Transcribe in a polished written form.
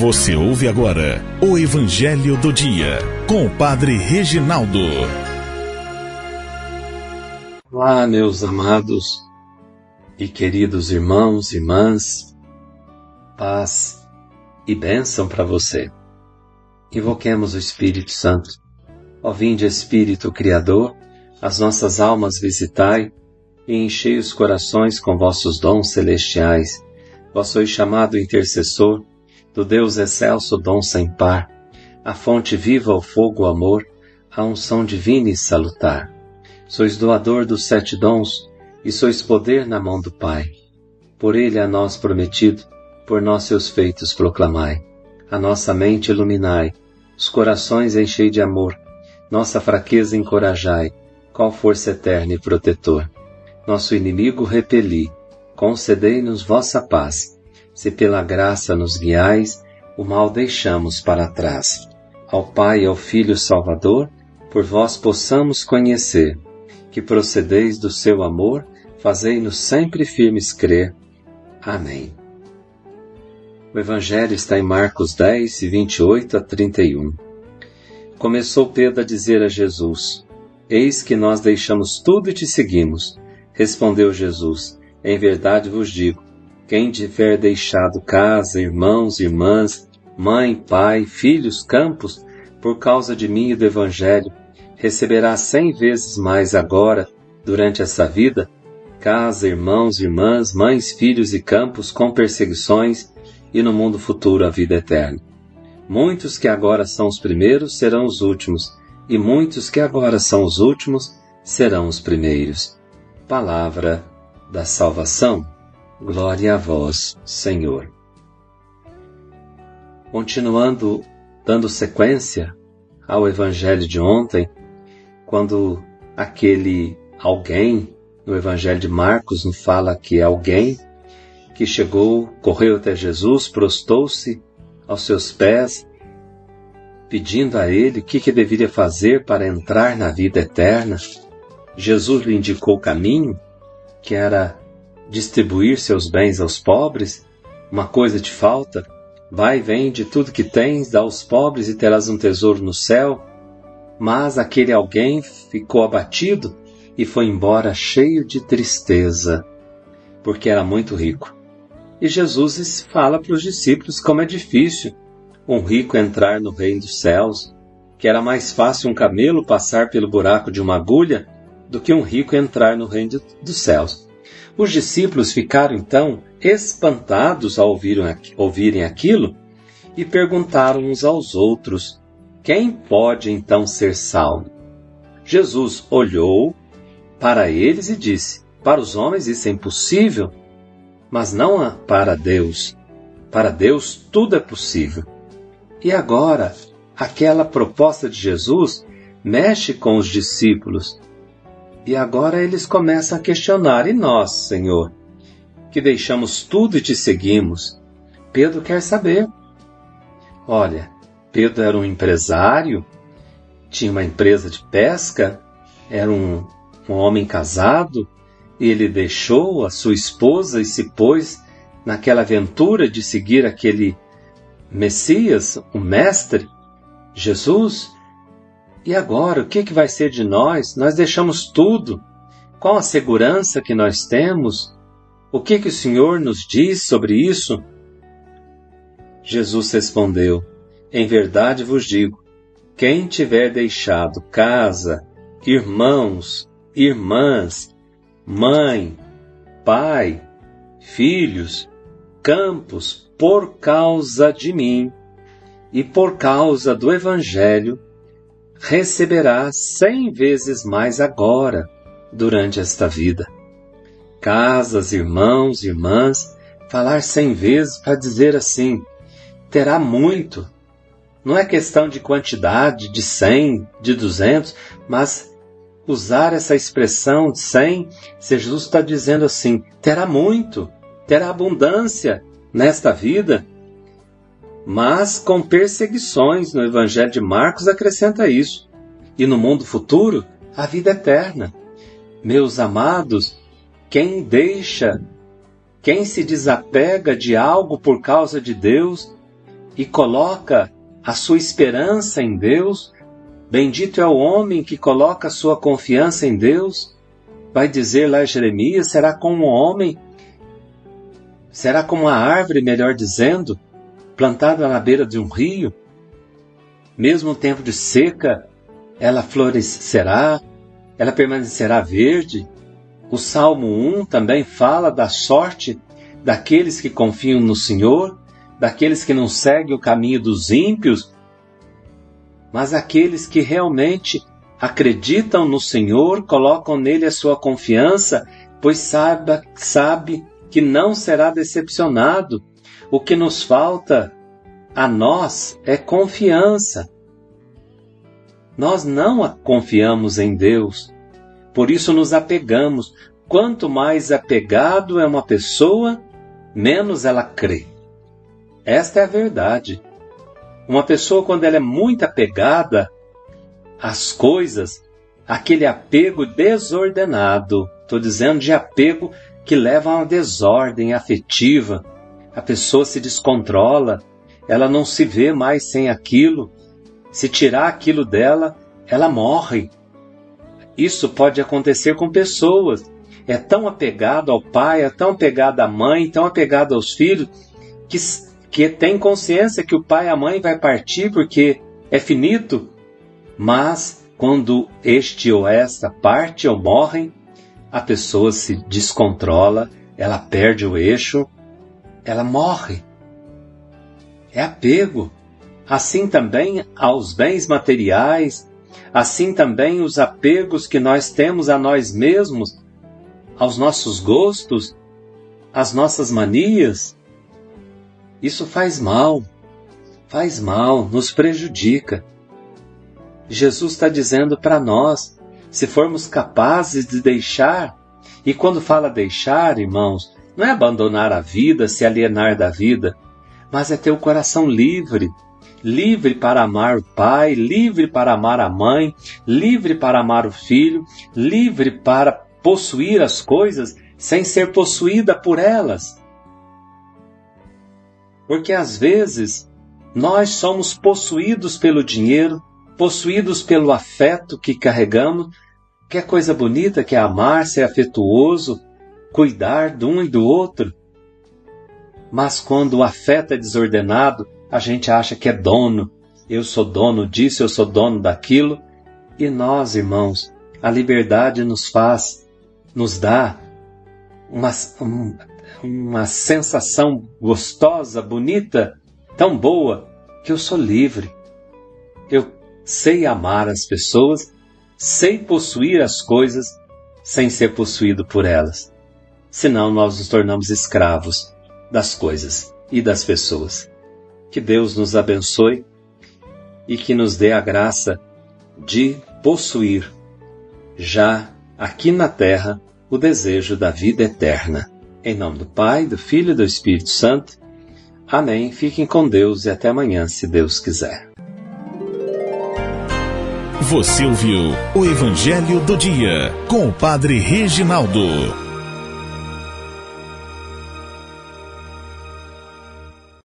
Você ouve agora o Evangelho do Dia, com o Padre Reginaldo. Olá, meus amados e queridos irmãos e irmãs, paz e bênção para você. Invoquemos o Espírito Santo. Ó vinde, Espírito Criador, as nossas almas visitai e enchei os corações com vossos dons celestiais. Vós sois chamado intercessor do Deus excelso, dom sem par, a fonte viva, o fogo, o amor, a unção divina e salutar. Sois doador dos 7 dons e sois poder na mão do Pai. Por ele a nós prometido, por nós seus feitos proclamai. A nossa mente iluminai, os corações enchei de amor, nossa fraqueza encorajai, qual força eterna e protetor. Nosso inimigo repeli, concedei-nos vossa paz. Se pela graça nos guiais, o mal deixamos para trás. Ao Pai e ao Filho Salvador, por vós possamos conhecer, que procedeis do seu amor, fazei-nos sempre firmes crer. Amém. O Evangelho está em Marcos 10, 28 a 31. Começou Pedro a dizer a Jesus: Eis que nós deixamos tudo e te seguimos. Respondeu Jesus: Em verdade vos digo, quem tiver deixado casa, irmãos, irmãs, mãe, pai, filhos, campos, por causa de mim e do Evangelho, receberá 100 vezes mais agora, durante essa vida, casa, irmãos, irmãs, mães, filhos e campos, com perseguições, e no mundo futuro a vida eterna. Muitos que agora são os primeiros serão os últimos, e muitos que agora são os últimos serão os primeiros. Palavra da salvação. Glória a vós, Senhor. Continuando, dando sequência ao Evangelho de ontem, quando aquele alguém, no Evangelho de Marcos, nos fala que é alguém que chegou, correu até Jesus, prostou-se aos seus pés, pedindo a ele o que deveria fazer para entrar na vida eterna. Jesus lhe indicou o caminho, que era distribuir seus bens aos pobres. Uma coisa te falta, vai e vende tudo que tens, dá aos pobres e terás um tesouro no céu. Mas aquele alguém ficou abatido e foi embora cheio de tristeza, porque era muito rico. E Jesus fala para os discípulos como é difícil um rico entrar no reino dos céus, que era mais fácil um camelo passar pelo buraco de uma agulha do que um rico entrar no reino dos céus. Os discípulos ficaram, então, espantados ao ouvirem aquilo e perguntaram uns aos outros: quem pode, então, ser salvo? Jesus olhou para eles e disse: para os homens isso é impossível, mas não para Deus. Para Deus tudo é possível. E agora, aquela proposta de Jesus mexe com os discípulos. E agora eles começam a questionar: e nós, Senhor, que deixamos tudo e te seguimos? Pedro quer saber. Olha, Pedro era um empresário, tinha uma empresa de pesca, era um homem casado, e ele deixou a sua esposa e se pôs naquela aventura de seguir aquele Messias, o Mestre, Jesus. E agora, o que vai ser de nós? Nós deixamos tudo. Qual a segurança que nós temos? O que o Senhor nos diz sobre isso? Jesus respondeu: em verdade vos digo, quem tiver deixado casa, irmãos, irmãs, mãe, pai, filhos, campos, por causa de mim e por causa do Evangelho, receberá 100 vezes mais agora, durante esta vida. Casas, irmãos, irmãs, falar 100 vezes para dizer assim, terá muito. Não é questão de quantidade, de 100, de 200, mas usar essa expressão de 100, se Jesus está dizendo assim, terá muito, terá abundância nesta vida, mas com perseguições. No Evangelho de Marcos acrescenta isso. E no mundo futuro, a vida eterna. Meus amados, quem se desapega de algo por causa de Deus, e coloca a sua esperança em Deus, bendito é o homem que coloca a sua confiança em Deus. Vai dizer lá Jeremias, será como um homem, será como uma árvore, melhor dizendo, plantada na beira de um rio. Mesmo no tempo de seca, ela florescerá, ela permanecerá verde. O Salmo 1 também fala da sorte daqueles que confiam no Senhor, daqueles que não seguem o caminho dos ímpios, mas aqueles que realmente acreditam no Senhor, colocam nele a sua confiança, pois sabe que não será decepcionado. O que nos falta a nós é confiança. Nós não confiamos em Deus, por isso nos apegamos. Quanto mais apegado é uma pessoa, menos ela crê. Esta é a verdade. Uma pessoa, quando ela é muito apegada às coisas, aquele apego desordenado, estou dizendo de apego que leva a uma desordem afetiva, a pessoa se descontrola, ela não se vê mais sem aquilo, se tirar aquilo dela, ela morre. Isso pode acontecer com pessoas. É tão apegado ao pai, é tão apegado à mãe, tão apegado aos filhos, que tem consciência que o pai e a mãe vai partir porque é finito, mas quando este ou esta parte ou morrem, a pessoa se descontrola, ela perde o eixo, ela morre. É apego. Assim também aos bens materiais, assim também os apegos que nós temos a nós mesmos, aos nossos gostos, às nossas manias. Isso faz mal, nos prejudica. Jesus está dizendo para nós, se formos capazes de deixar, e quando fala deixar, irmãos, não é abandonar a vida, se alienar da vida, mas é ter o coração livre, livre para amar o pai, livre para amar a mãe, livre para amar o filho, livre para possuir as coisas sem ser possuída por elas. Porque às vezes nós somos possuídos pelo dinheiro, possuídos pelo afeto que carregamos, que é coisa bonita, que é amar, ser afetuoso, cuidar de um e do outro. Mas quando o afeto é desordenado, a gente acha que é dono. Eu sou dono disso, eu sou dono daquilo. E nós, irmãos, a liberdade nos dá uma sensação gostosa, bonita, tão boa, que eu sou livre. Eu sei amar as pessoas, sei possuir as coisas sem ser possuído por elas. Senão nós nos tornamos escravos das coisas e das pessoas. Que Deus nos abençoe e que nos dê a graça de possuir já aqui na terra o desejo da vida eterna. Em nome do Pai, do Filho e do Espírito Santo. Amém. Fiquem com Deus e até amanhã, se Deus quiser. Você ouviu o Evangelho do Dia com o Padre Reginaldo.